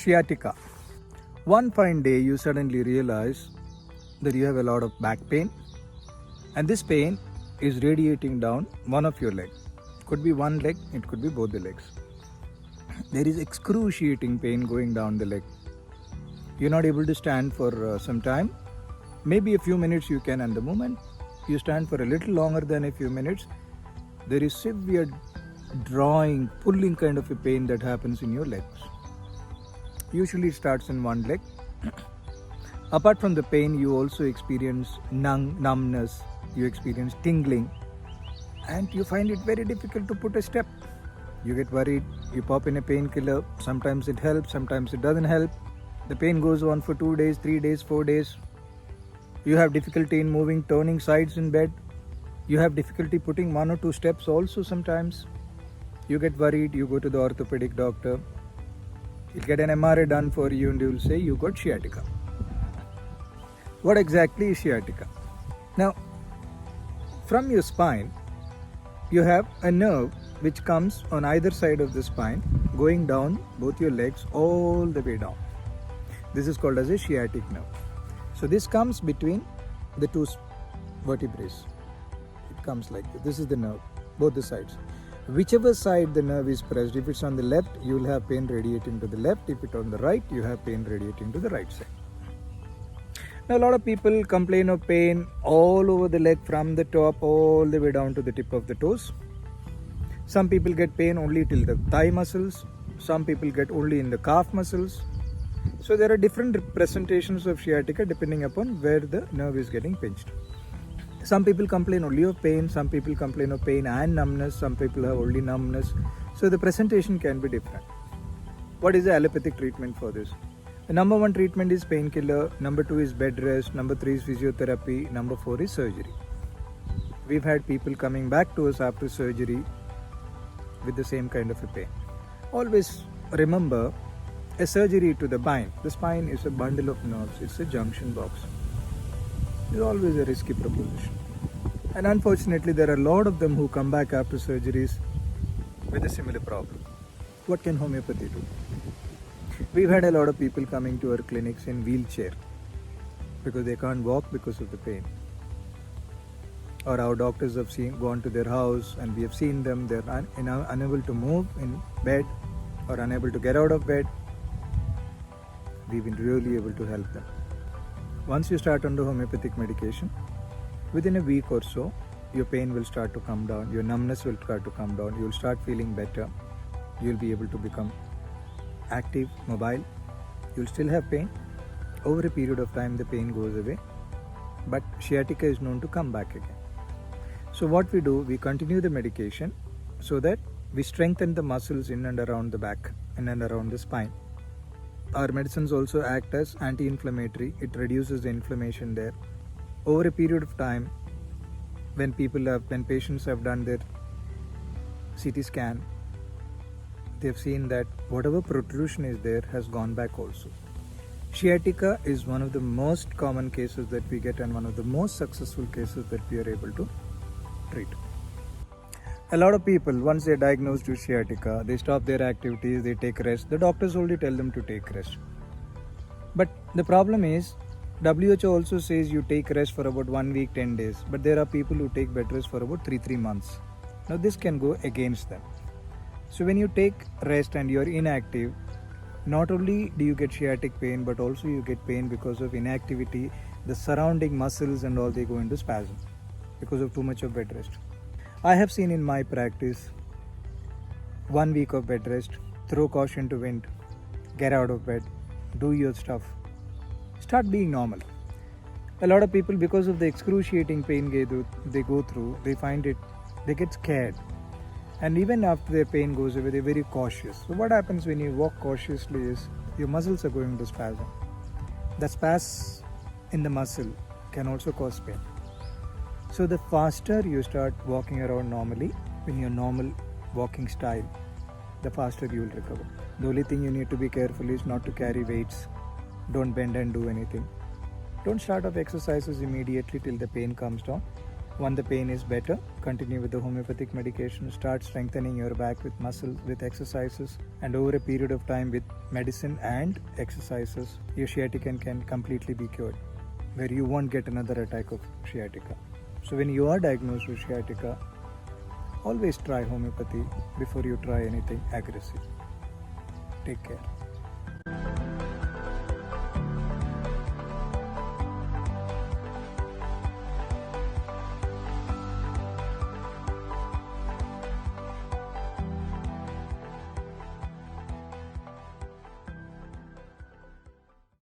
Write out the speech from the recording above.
Sciatica. One fine day you suddenly realize that you have a lot of back pain, and this pain is radiating down one of your legs. Could be one leg, it could be both the legs. There is excruciating pain going down the leg. You're not able to stand for some time. Maybe a few minutes you can, and the moment you stand for a little longer than a few minutes, there is severe drawing, pulling kind of a pain that happens in your legs. Usually it starts in one leg. Apart from the pain, you also experience numbness, you experience tingling, and you find it very difficult to put a step. You get worried, you pop in a painkiller, sometimes it helps, sometimes it doesn't help. The pain goes on for 2 days, 3 days, 4 days. You have difficulty in moving, turning sides in bed. You have difficulty putting 1 or 2 steps also sometimes. You get worried, you go to the orthopedic doctor. He'll get an MRI done for you and he will say you got sciatica. What exactly is sciatica? Now, from your spine, you have a nerve which comes on either side of the spine, going down both your legs all the way down. This is called as a sciatic nerve. So this comes between the two vertebrae. It comes like this. This is the nerve, both the sides. Whichever side the nerve is pressed, if it's on the left, you will have pain radiating to the left. If it's on the right, you have pain radiating to the right side. Now, a lot of people complain of pain all over the leg from the top all the way down to the tip of the toes. Some people get pain only till the thigh muscles. Some people get only in the calf muscles. So there are different representations of sciatica depending upon where the nerve is getting pinched. Some people complain only of pain, some people complain of pain and numbness, some people have only numbness. So the presentation can be different. What is the allopathic treatment for this? The number 1 treatment is painkiller, number 2 is bed rest, number 3 is physiotherapy, number 4 is surgery. We've had people coming back to us after surgery with the same kind of a pain. Always remember, a surgery to the spine. The spine is a bundle of nerves, it's a junction box. It's always a risky proposition. And unfortunately, there are a lot of them who come back after surgeries with a similar problem. What can homeopathy do? We've had a lot of people coming to our clinics in wheelchair because they can't walk because of the pain. Or our doctors have gone to their house and we have seen them, they're unable to move in bed or unable to get out of bed. We've been really able to help them. Once you start under homeopathic medication, within a week or so, your pain will start to come down, your numbness will start to come down, you'll start feeling better, you'll be able to become active, mobile. You'll still have pain. Over a period of time, the pain goes away, but sciatica is known to come back again. So what we do, we continue the medication so that we strengthen the muscles in and around the back, in and around the spine. Our medicines also act as anti-inflammatory. It reduces the inflammation there. Over a period of time, when patients have done their CT scan, they've seen that whatever protrusion is there has gone back also. Sciatica is one of the most common cases that we get and one of the most successful cases that we are able to treat. A lot of people, once they're diagnosed with sciatica, they stop their activities, they take rest. The doctors only tell them to take rest. But the problem is, WHO also says you take rest for about 1 week, 10 days. But there are people who take bed rest for about 3 months. Now this can go against them. So when you take rest and you're inactive, not only do you get sciatic pain, but also you get pain because of inactivity. The surrounding muscles and all, they go into spasm because of too much of bed rest. I have seen in my practice 1 week of bed rest, throw caution to wind, get out of bed, do your stuff, start being normal. A lot of people, because of the excruciating pain they go through, they get scared. And even after their pain goes away, they're very cautious. So what happens when you walk cautiously is your muscles are going to spasm. The spasm in the muscle can also cause pain. So the faster you start walking around normally, in your normal walking style, the faster you will recover. The only thing you need to be careful is not to carry weights. Don't bend and do anything. Don't start off exercises immediately till the pain comes down. When the pain is better, continue with the homeopathic medication. Start strengthening your back with muscle with exercises, and over a period of time with medicine and exercises, your sciatica can completely be cured, where you won't get another attack of sciatica. So when you are diagnosed with sciatica, always try homeopathy before you try anything aggressive. Take care.